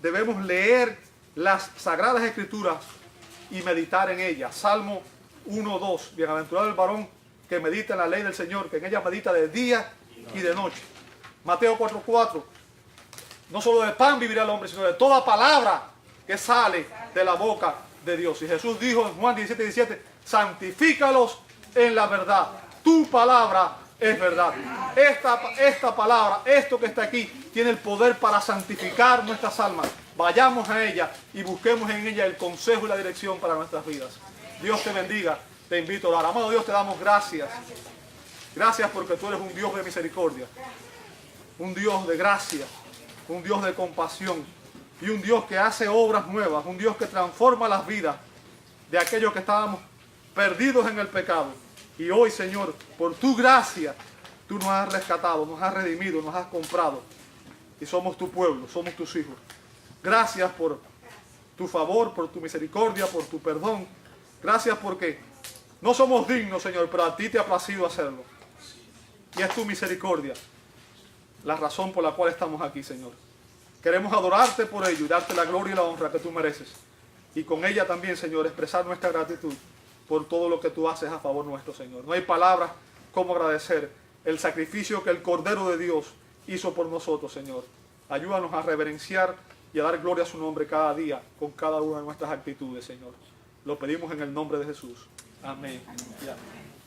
Debemos leer las Sagradas Escrituras y meditar en ellas. Salmo 1:2. Bienaventurado el varón que medita en la ley del Señor, que en ella medita de día y de noche. Mateo 4:4. No solo de pan vivirá el hombre, sino de toda palabra que sale de la boca de Dios. Y Jesús dijo en Juan 17:17, santifícalos en la verdad. Tu palabra es verdad. Esta palabra, esto que está aquí, tiene el poder para santificar nuestras almas. Vayamos a ella y busquemos en ella el consejo y la dirección para nuestras vidas. Dios te bendiga. Te invito a orar. Amado Dios, te damos gracias. Gracias porque tú eres un Dios de misericordia, un Dios de gracia, un Dios de compasión y un Dios que hace obras nuevas, un Dios que transforma las vidas de aquellos que estábamos perdidos en el pecado. Y hoy, Señor, por tu gracia, tú nos has rescatado, nos has redimido, nos has comprado. Y somos tu pueblo, somos tus hijos. Gracias por tu favor, por tu misericordia, por tu perdón. Gracias porque no somos dignos, Señor, pero a ti te ha placido hacerlo. Y es tu misericordia la razón por la cual estamos aquí, Señor. Queremos adorarte por ello y darte la gloria y la honra que tú mereces. Y con ella también, Señor, expresar nuestra gratitud por todo lo que tú haces a favor nuestro, Señor. No hay palabras como agradecer el sacrificio que el Cordero de Dios hizo por nosotros, Señor. Ayúdanos a reverenciar y a dar gloria a su nombre cada día con cada una de nuestras actitudes, Señor. Lo pedimos en el nombre de Jesús. Amén. Y amén.